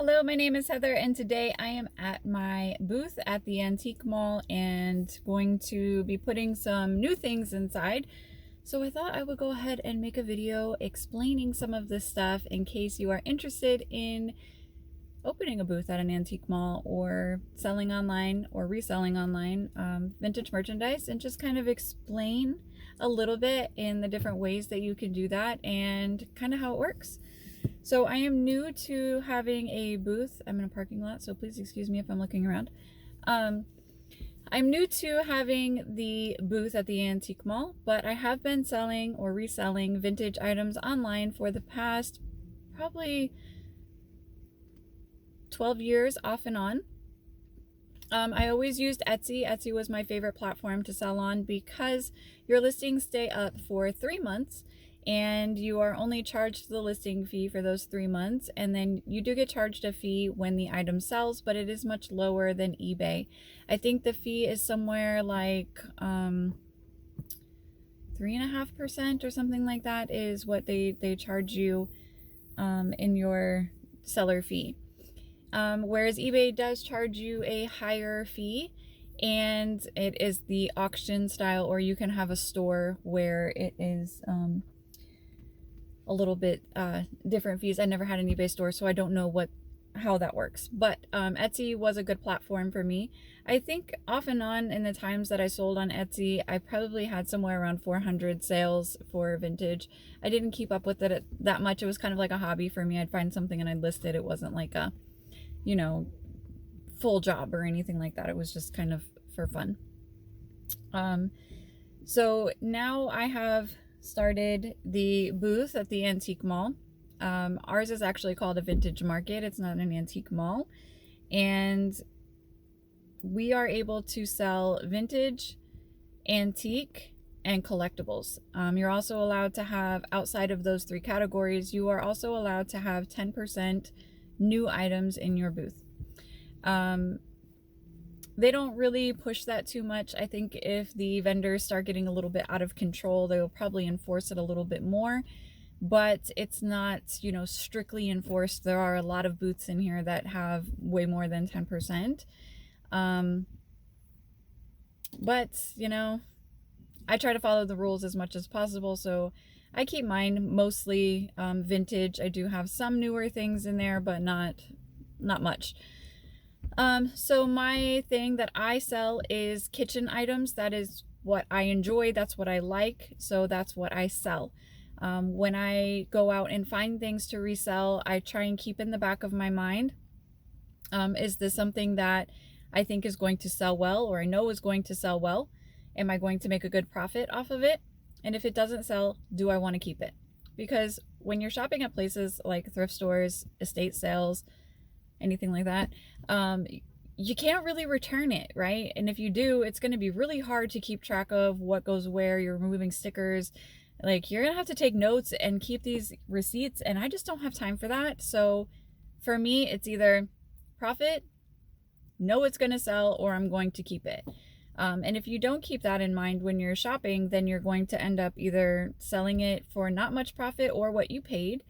Hello, my name is Heather, and today I am at my booth at the Antique Mall and going to be putting some new things inside. So I thought I would go ahead and make a video explaining some of this stuff in case you are interested in opening a booth at an antique mall or selling online or reselling online vintage merchandise, and just kind of explain a little bit in the different ways that you can do that and kind of how it works. So I am new to having a booth. I'm in a parking lot, so please excuse me if I'm looking around. I'm new to having the booth at the Antique Mall, but I have been selling or reselling vintage items online for the past probably 12 years off and on. I always used Etsy. Etsy was my favorite platform to sell on because your listings stay up for 3 months and you are only charged the listing fee for those 3 months, and then you do get charged a fee when the item sells, but it is much lower than eBay. I think the fee is somewhere like 3.5% or something like that is what they charge you in your seller fee. Whereas eBay does charge you a higher fee, and it is the auction style, or you can have a store where it is a little bit different fees. I never had an eBay store, so I don't know how that works. But Etsy was a good platform for me. I think off and on in the times that I sold on Etsy, I probably had somewhere around 400 sales for vintage. I didn't keep up with it that much. It was kind of like a hobby for me. I'd find something and I'd list it. It wasn't like a, full job or anything like that. It was just kind of for fun. So now I have started the booth at the Antique Mall. Ours is actually called a vintage market. It's not an antique mall. And we are able to sell vintage, antique, and collectibles. You're also allowed to have, outside of those 3 categories, you are also allowed to have 10% new items in your booth. They don't really push that too much. I think if the vendors start getting a little bit out of control, they'll probably enforce it a little bit more, but it's not, strictly enforced. There are a lot of booths in here that have way more than 10%. But, I try to follow the rules as much as possible, so I keep mine mostly vintage. I do have some newer things in there, but not much. So my thing that I sell is kitchen items. That is what I enjoy. That's what I like. So that's what I sell. When I go out and find things to resell, I try and keep in the back of my mind, is this something that I think is going to sell well, or I know is going to sell well? Am I going to make a good profit off of it? And if it doesn't sell, do I want to keep it? Because when you're shopping at places like thrift stores, estate sales, anything like that, you can't really return it, right? And if you do, it's going to be really hard to keep track of what goes where. You're removing stickers. Like, you're going to have to take notes and keep these receipts, and I just don't have time for that. So for me, it's either profit, know it's going to sell, or I'm going to keep it. And if you don't keep that in mind when you're shopping, then you're going to end up either selling it for not much profit or what you paid,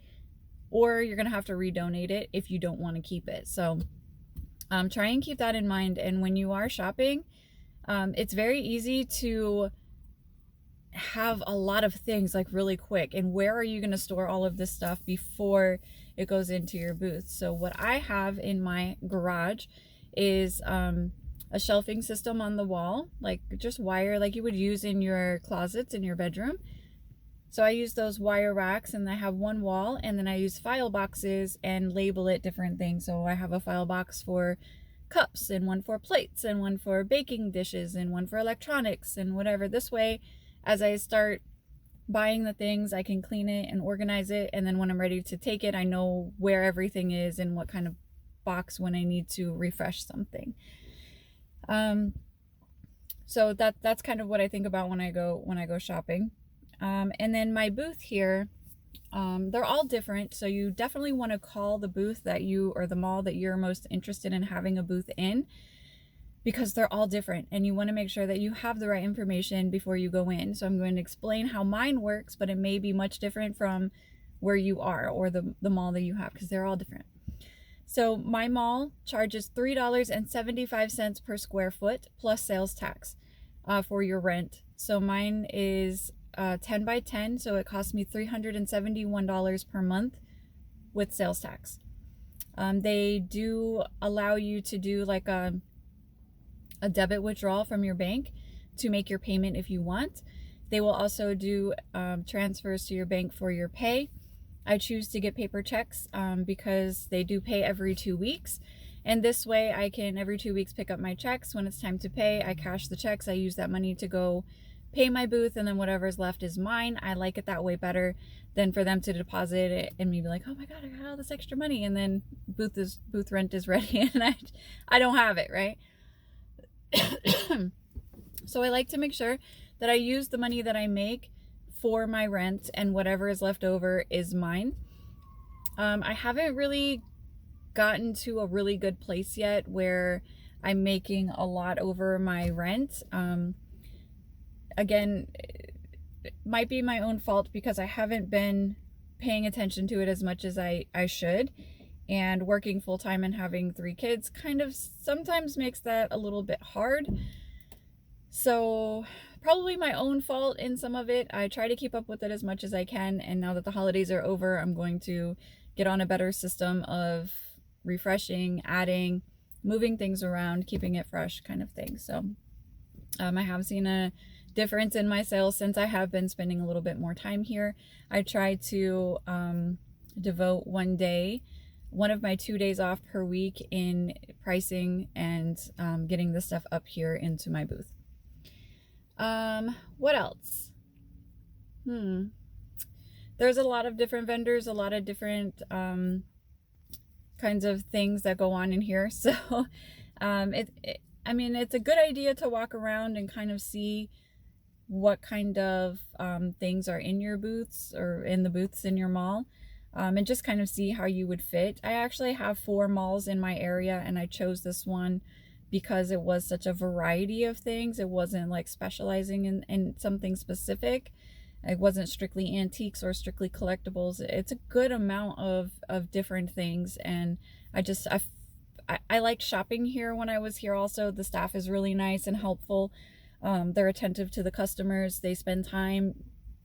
or you're going to have to redonate it if you don't want to keep it. So try and keep that in mind. And when you are shopping, it's very easy to have a lot of things like really quick. And where are you going to store all of this stuff before it goes into your booth? So what I have in my garage is a shelving system on the wall, like just wire, like you would use in your closets in your bedroom. So I use those wire racks, and I have one wall, and then I use file boxes and label it different things. So I have a file box for cups, and one for plates, and one for baking dishes, and one for electronics, and whatever. This way, as I start buying the things, I can clean it and organize it, and then when I'm ready to take it, I know where everything is and what kind of box when I need to refresh something. So that's kind of what I think about when I go shopping. And then my booth here, they're all different. So you definitely want to call the booth or the mall that you're most interested in having a booth in, because they're all different, and you want to make sure that you have the right information before you go in. So I'm going to explain how mine works, but it may be much different from where you are or the mall that you have, because they're all different. So my mall charges $3.75 per square foot plus sales tax for your rent. So mine is 10 by 10, so it cost me $371 per month with sales tax. They do allow you to do like a debit withdrawal from your bank to make your payment if you want. They will also do transfers to your bank for your pay. I choose to get paper checks because they do pay every 2 weeks. And this way I can every 2 weeks pick up my checks. When it's time to pay, I cash the checks. I use that money to go pay my booth, and then whatever's left is mine. I like it that way better than for them to deposit it and me be like, oh my God, I got all this extra money. And then booth rent is ready and I don't have it, right? So I like to make sure that I use the money that I make for my rent, and whatever is left over is mine. I haven't really gotten to a really good place yet where I'm making a lot over my rent. Again, it might be my own fault because I haven't been paying attention to it as much as I should. And working full-time and having 3 kids kind of sometimes makes that a little bit hard. So probably my own fault in some of it. I try to keep up with it as much as I can. And now that the holidays are over, I'm going to get on a better system of refreshing, adding, moving things around, keeping it fresh kind of thing. So I have seen a difference in my sales since I have been spending a little bit more time here. I try to devote one of my 2 days off per week in pricing and getting the stuff up here into my booth. What else? There's a lot of different vendors, a lot of different kinds of things that go on in here. So I mean, it's a good idea to walk around and kind of see what kind of things are in your booths or in the booths in your mall, and just kind of see how you would fit. I actually have 4 malls in my area, and I chose this one because it was such a variety of things. It wasn't like specializing in something specific. It wasn't strictly antiques or strictly collectibles. It's a good amount of different things, and I liked shopping here when I was here. Also, the staff is really nice and helpful. They're attentive to the customers. They spend time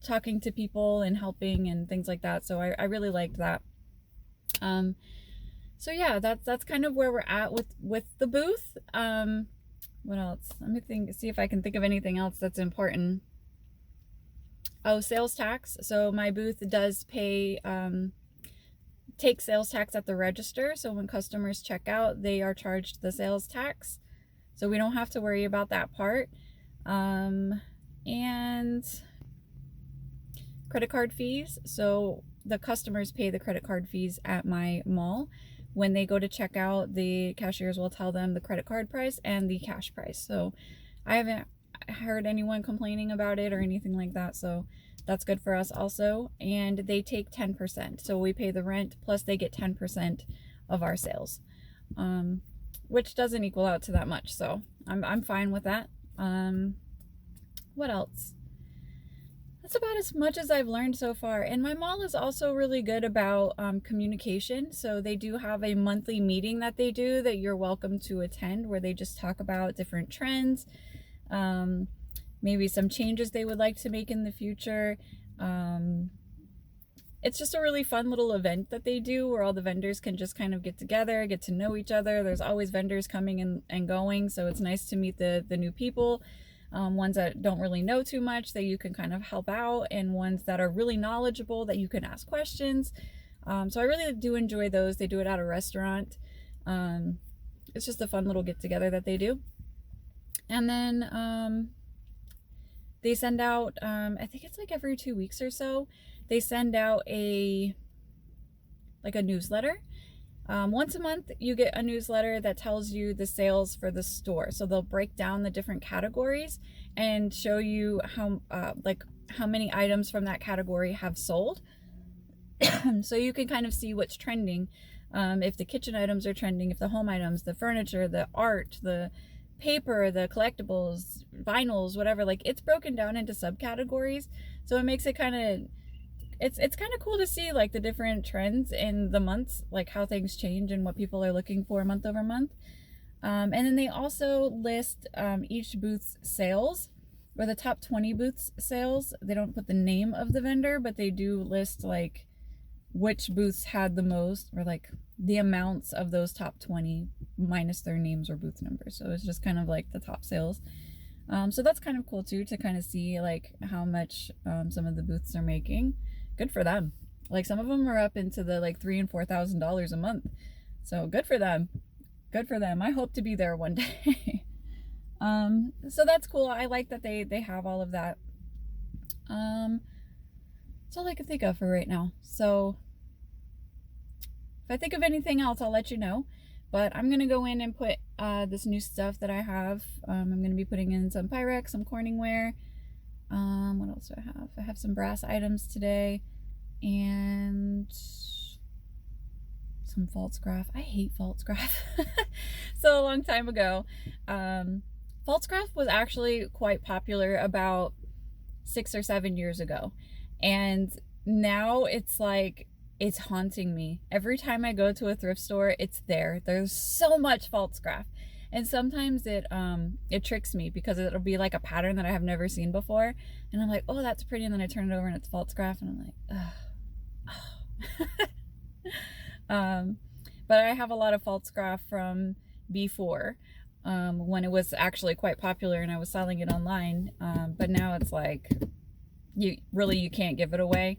talking to people and helping and things like that. So I really liked that. So yeah, that's kind of where we're at with the booth. What else? Let me see if I can think of anything else that's important. Oh, sales tax. So my booth does pay, take sales tax at the register. So when customers check out, they are charged the sales tax. So we don't have to worry about that part. And credit card fees. So the customers pay the credit card fees at my mall. When they go to check out, the cashiers will tell them the credit card price and the cash price. So I haven't heard anyone complaining about it or anything like that. So that's good for us also. And they take 10%. So we pay the rent plus they get 10% of our sales, which doesn't equal out to that much. So I'm fine with that. What else? That's about as much as I've learned so far. And my mall is also really good about communication. So they do have a monthly meeting that they do that you're welcome to attend, where they just talk about different trends, maybe some changes they would like to make in the future. It's just a really fun little event that they do where all the vendors can just kind of get together, get to know each other. There's always vendors coming and going, so it's nice to meet the new people. Ones that don't really know too much that you can kind of help out, and ones that are really knowledgeable that you can ask questions. So I really do enjoy those. They do it at a restaurant. It's just a fun little get together that they do. And then they send out, I think it's like every 2 weeks or so, they send out a newsletter. Once a month, you get a newsletter that tells you the sales for the store. So they'll break down the different categories and show you how many items from that category have sold. So you can kind of see what's trending. If the kitchen items are trending, if the home items, the furniture, the art, the paper, the collectibles, vinyls, whatever, like it's broken down into subcategories. So it makes it kind of it's kind of cool to see like the different trends in the months, like how things change and what people are looking for month over month. And then they also list each booth's sales, or the top 20 booths sales. They don't put the name of the vendor, but they do list like which booths had the most, or like the amounts of those top 20 minus their names or booth numbers. So it's just kind of like the top sales. So that's kind of cool too, to kind of see like how much some of the booths are making. Good for them. Like some of them are up into the like $3,000 and $4,000 a month. So good for them. Good for them. I hope to be there one day. So that's cool. I like that they have all of that. That's all I can think of for right now. So if I think of anything else, I'll let you know. But I'm going to go in and put this new stuff that I have. I'm going to be putting in some Pyrex, some Corningware. What else do I have? I have some brass items today. And some Pfaltzgraff. I hate Pfaltzgraff. So a long time ago, Pfaltzgraff was actually quite popular about 6 or 7 years ago. And now it's like, it's haunting me. Every time I go to a thrift store, it's there. There's so much Pfaltzgraff. And sometimes it tricks me, because it'll be like a pattern that I have never seen before. And I'm like, oh, that's pretty. And then I turn it over and it's Pfaltzgraff. And I'm like, ugh. But I have a lot of Pfaltzgraff from before, when it was actually quite popular and I was selling it online. But now it's like, you can't give it away.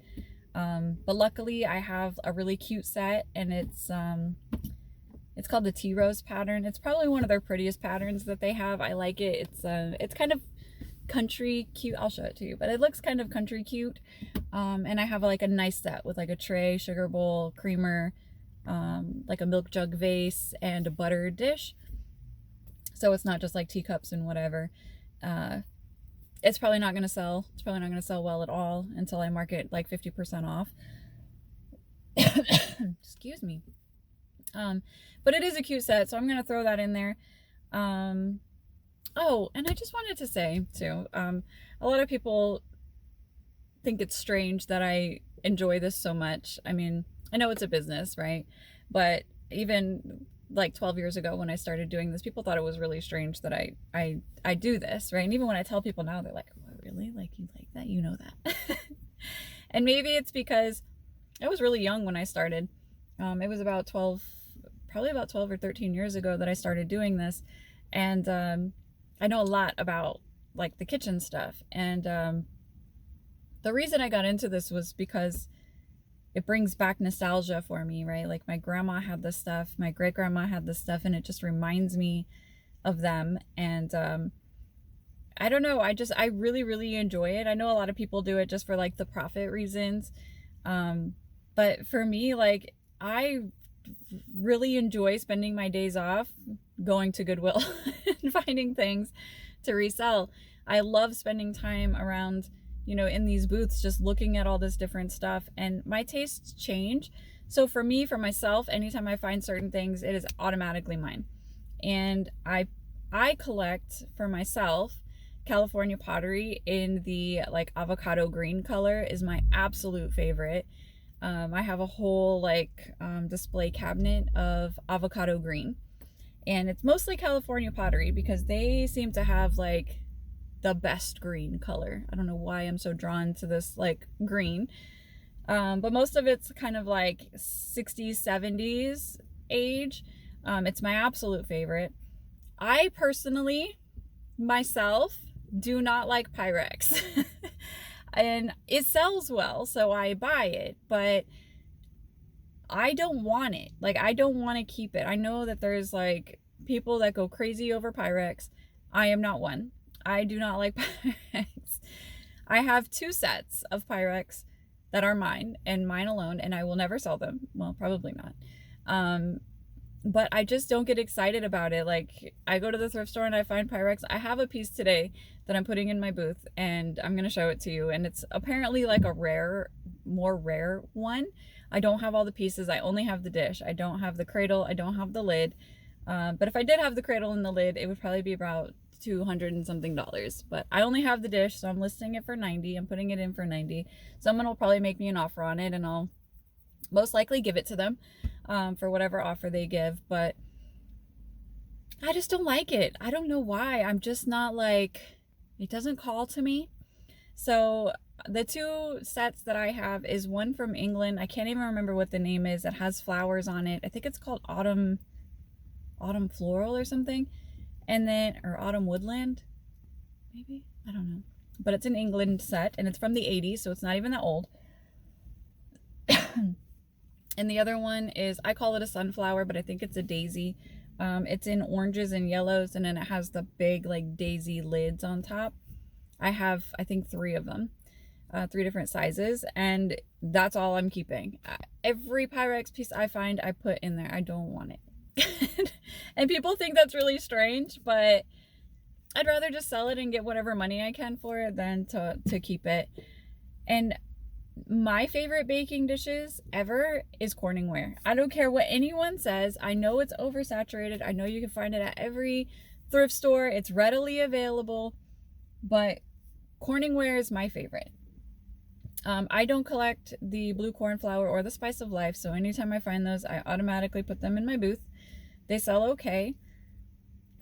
But luckily I have a really cute set, and it's called the Tea Rose pattern. It's probably one of their prettiest patterns that they have. I like it. It's kind of country cute. I'll show it to you, but it looks kind of country cute. And I have like a nice set with like a tray, sugar bowl, creamer, like a milk jug vase, and a butter dish. So it's not just like teacups and whatever. It's probably not going to sell. It's probably not going to sell well at all until I mark it like 50% off. Excuse me. But it is a cute set, so I'm going to throw that in there. Oh, and I just wanted to say too, a lot of people think it's strange that I enjoy this so much. I mean, I know it's a business, right? But even like 12 years ago when I started doing this, people thought it was really strange that I do this, right? And even when I tell people now, they're like, oh, really? Like, you like that? You know that? And maybe it's because I was really young when I started. It was about 12 or 13 years ago that I started doing this. And I know a lot about like the kitchen stuff. And the reason I got into this was because it brings back nostalgia for me, right? Like my grandma had this stuff, my great grandma had this stuff, and it just reminds me of them. And I don't know, I really, really enjoy it. I know a lot of people do it just for like the profit reasons. But for me, like, I really enjoy spending my days off going to Goodwill and finding things to resell. I love spending time around, you know, in these booths, just looking at all this different stuff, and my tastes change. So for me, for myself, anytime I find certain things, it is automatically mine. And I collect for myself California pottery in the like avocado green color is my absolute favorite. I have a whole like display cabinet of avocado green, and it's mostly California pottery because they seem to have like the best green color. I don't know why I'm so drawn to this like green, but most of it's kind of like 60s 70s age. It's my absolute favorite. I personally myself do not like Pyrex. And it sells well, so I buy it, but I don't want it. Like, I don't want to keep it. I know that there's like people that go crazy over Pyrex. I am not one. I do not like Pyrex. I have 2 sets of Pyrex that are mine and mine alone, and I will never sell them. Well, probably not. But I just don't get excited about it. Like, I go to the thrift store and I find Pyrex. I have a piece today that I'm putting in my booth, and I'm going to show it to you. And it's apparently like a more rare one. I don't have all the pieces. I only have the dish. I don't have the cradle. I don't have the lid. But if I did have the cradle and the lid, it would probably be about $200 and something. But I only have the dish, so I'm listing it for 90. I'm putting it in for 90. Someone will probably make me an offer on it, and I'll most likely give it to them for whatever offer they give. But I just don't like it. I don't know why. I'm just not like, it doesn't call to me. So the two sets that I have is one from England. I can't even remember what the name is. It has flowers on it. I think it's called Autumn Floral or something. And then, or Autumn Woodland, maybe? I don't know. But it's an England set, and it's from the 80s, so it's not even that old. And the other one is, I call it a sunflower, but I think it's a daisy. It's in oranges and yellows, and then it has the big like daisy lids on top. I have, I think, 3 of them, 3 different sizes, and that's all I'm keeping. Every Pyrex piece I find, I put in there. I don't want it. And people think that's really strange, but I'd rather just sell it and get whatever money I can for it than to keep it. And my favorite baking dishes ever is Corningware. I don't care what anyone says. I know it's oversaturated. I know you can find it at every thrift store. It's readily available, but Corningware is my favorite. I don't collect the blue corn flour or the spice of life, so anytime I find those, I automatically put them in my booth. They sell okay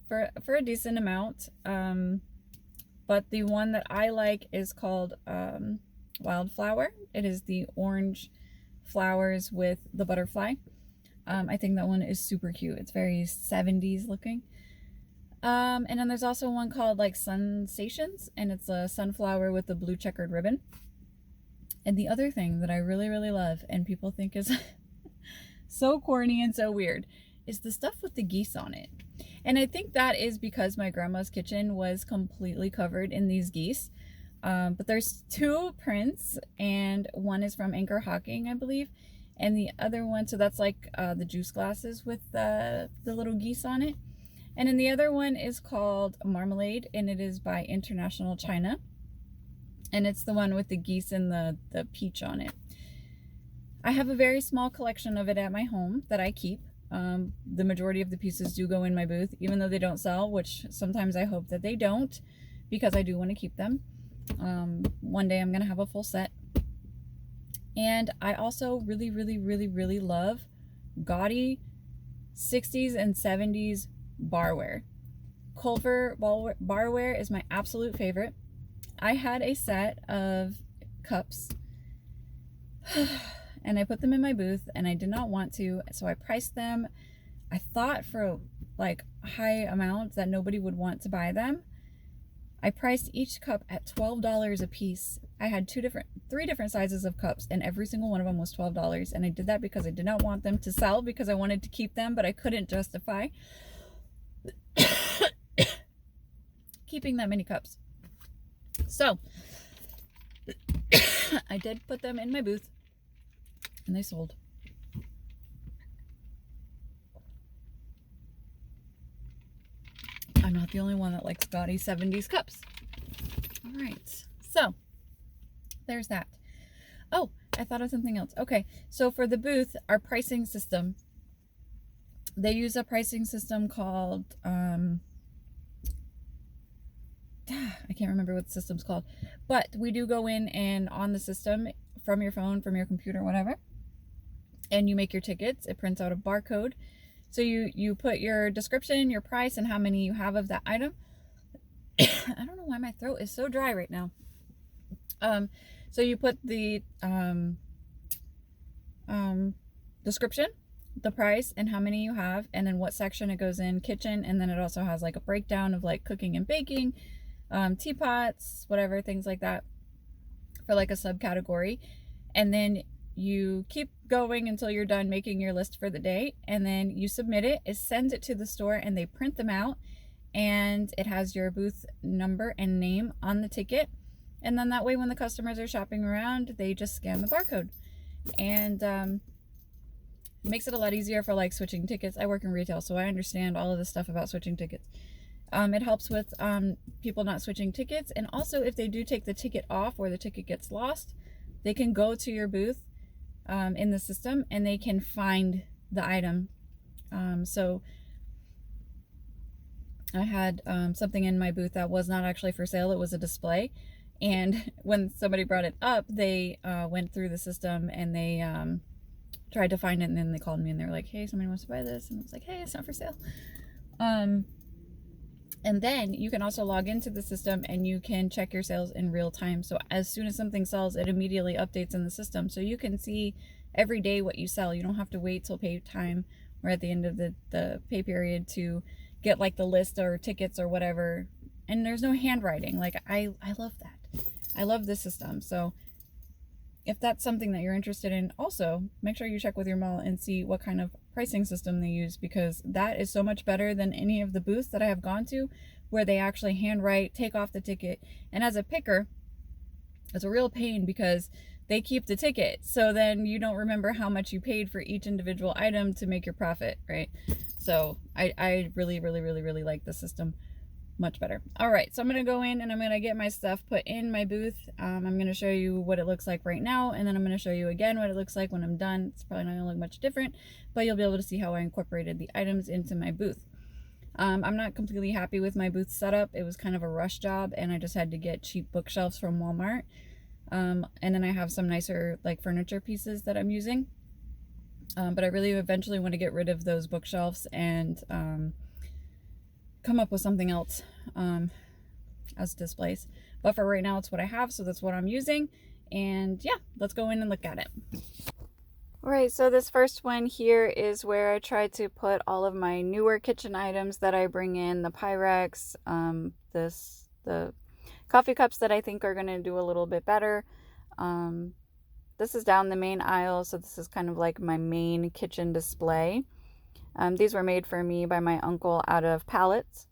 for a decent amount, but the one that I like is called Wildflower. It is the orange flowers with the butterfly. I think that one is super cute. It's very 70s looking. And then there's also one called like Sensations, and it's a sunflower with the blue checkered ribbon. And the other thing that I really, really love, and people think is so corny and so weird, is the stuff with the geese on it. And I think that is because my grandma's kitchen was completely covered in these geese. But there's 2 prints, and one is from Anchor Hocking, I believe. And the other one, so that's like the juice glasses with the little geese on it. And then the other one is called Marmalade, and it is by International China. And it's the one with the geese and the peach on it. I have a very small collection of it at my home that I keep. The majority of the pieces do go in my booth, even though they don't sell, which sometimes I hope that they don't, because I do want to keep them. One day I'm going to have a full set. And I also really, really, really, really love gaudy 60s and 70s barware. Culver barware is my absolute favorite. I had a set of cups and I put them in my booth, and I did not want to, so I priced them. I thought for like high amounts that nobody would want to buy them. I priced each cup at $12 a piece. I had 3 different sizes of cups, and every single one of them was $12. And I did that because I did not want them to sell, because I wanted to keep them, but I couldn't justify keeping that many cups. So I did put them in my booth, and they sold. I'm not the only one that likes gaudy 70s cups. All right, so there's that. Oh, I thought of something else. Okay, so for the booth, our pricing system, they use a pricing system called, I can't remember what the system's called, but we do go in and on the system from your phone, from your computer, whatever, and you make your tickets. It prints out a barcode. So you put your description, your price, and how many you have of that item. I don't know why my throat is so dry right now. So you put the description, the price, and how many you have, and then what section it goes in, kitchen, and then it also has like a breakdown of like cooking and baking, teapots, whatever, things like that, for like a subcategory. And then you keep going until you're done making your list for the day, and then you submit it. It sends it to the store, and they print them out, and it has your booth number and name on the ticket. And then that way, when the customers are shopping around, they just scan the barcode. And it makes it a lot easier for like switching tickets. I work in retail, so I understand all of the stuff about switching tickets. It helps with people not switching tickets. And also, if they do take the ticket off or the ticket gets lost, they can go to your booth in the system, and they can find the item. So I had something in my booth that was not actually for sale. It was a display. And when somebody brought it up, they went through the system and they tried to find it. And then they called me and they were like, hey, somebody wants to buy this. And I was like, hey, it's not for sale. And then you can also log into the system and you can check your sales in real time. So as soon as something sells, it immediately updates in the system. So you can see every day what you sell. You don't have to wait till pay time or at the end of the pay period to get like the list or tickets or whatever. And there's no handwriting. Like I love that. I love this system. So if that's something that you're interested in, also make sure you check with your mall and see what kind of pricing system they use, because that is so much better than any of the booths that I have gone to where they actually handwrite, take off the ticket. And as a picker, it's a real pain because they keep the ticket. So then you don't remember how much you paid for each individual item to make your profit, right? So I really, really, really, really like the system. Much better. All right, so I'm going to go in and I'm going to get my stuff put in my booth. I'm going to show you what it looks like right now, and then I'm going to show you again what it looks like when I'm done. It's probably not going to look much different, but you'll be able to see how I incorporated the items into my booth. I'm not completely happy with my booth setup. It was kind of a rush job, and I just had to get cheap bookshelves from Walmart. And then I have some nicer like furniture pieces that I'm using. But I really eventually want to get rid of those bookshelves and come up with something else as displays. But for right now, it's what I have, so that's what I'm using. And yeah, let's go in and look at it. All right, so this first one here is where I try to put all of my newer kitchen items that I bring in, the Pyrex, the coffee cups that I think are going to do a little bit better. This is down the main aisle, so this is kind of like my main kitchen display. These were made for me by my uncle out of pallets.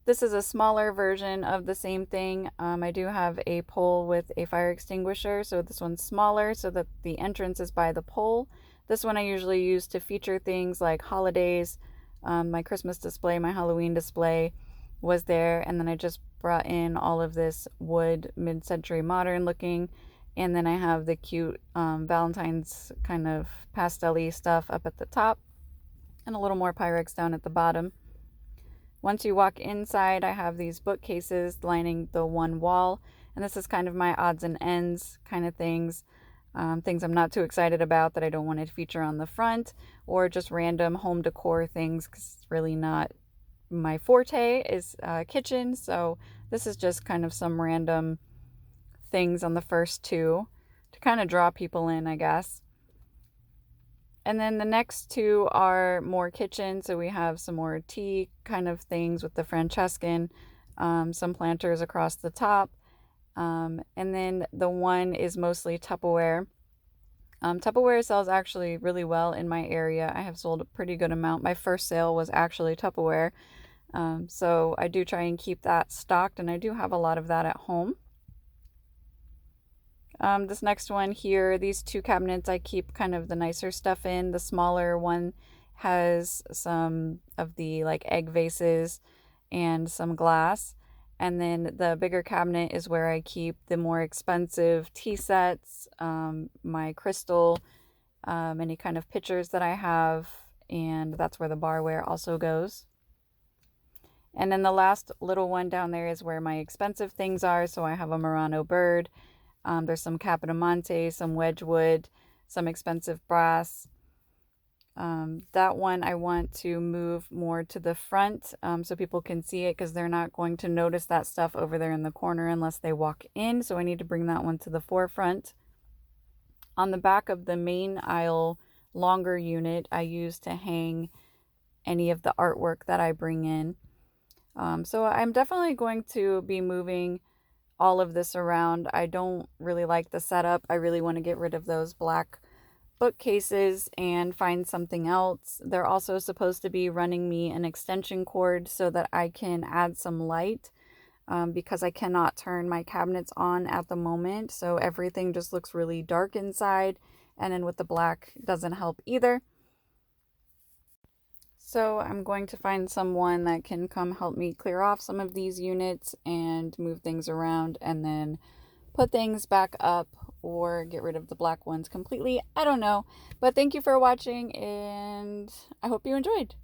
This is a smaller version of the same thing. I do have a pole with a fire extinguisher, so this one's smaller so that the entrance is by the pole. This one I usually use to feature things like holidays. My Christmas display, my Halloween display was there, and then I just brought in all of this wood, mid-century modern looking, and then I have the cute Valentine's kind of pastel-y stuff up at the top, and a little more Pyrex down at the bottom. Once you walk inside, I have these bookcases lining the one wall, and this is kind of my odds and ends kind of things. Things I'm not too excited about that I don't want to feature on the front, or just random home decor things, because it's really not my forte is kitchen. So this is just kind of some random things on the first two to kind of draw people in, I guess. And then the next two are more kitchen. So we have some more tea kind of things with the Francescan, some planters across the top. And then the one is mostly Tupperware. Tupperware sells actually really well in my area. I have sold a pretty good amount. My first sale was actually Tupperware. So I do try and keep that stocked, and I do have a lot of that at home. This next one here, these two cabinets, I keep kind of the nicer stuff in. The smaller one has some of the like egg vases and some glass. And then the bigger cabinet is where I keep the more expensive tea sets, my crystal, any kind of pictures that I have. And that's where the barware also goes. And then the last little one down there is where my expensive things are. So I have a Murano bird. There's some Capodimonte, some Wedgwood, some expensive brass. That one I want to move more to the front so people can see it, because they're not going to notice that stuff over there in the corner unless they walk in. So I need to bring that one to the forefront. On the back of the main aisle, longer unit, I use to hang any of the artwork that I bring in. So I'm definitely going to be moving all of this around. I don't really like the setup. I really want to get rid of those black bookcases and find something else. They're also supposed to be running me an extension cord so that I can add some light, because I cannot turn my cabinets on at the moment. So everything just looks really dark inside, and then with the black doesn't help either. So I'm going to find someone that can come help me clear off some of these units and move things around, and then put things back up or get rid of the black ones completely. I don't know. But thank you for watching, and I hope you enjoyed.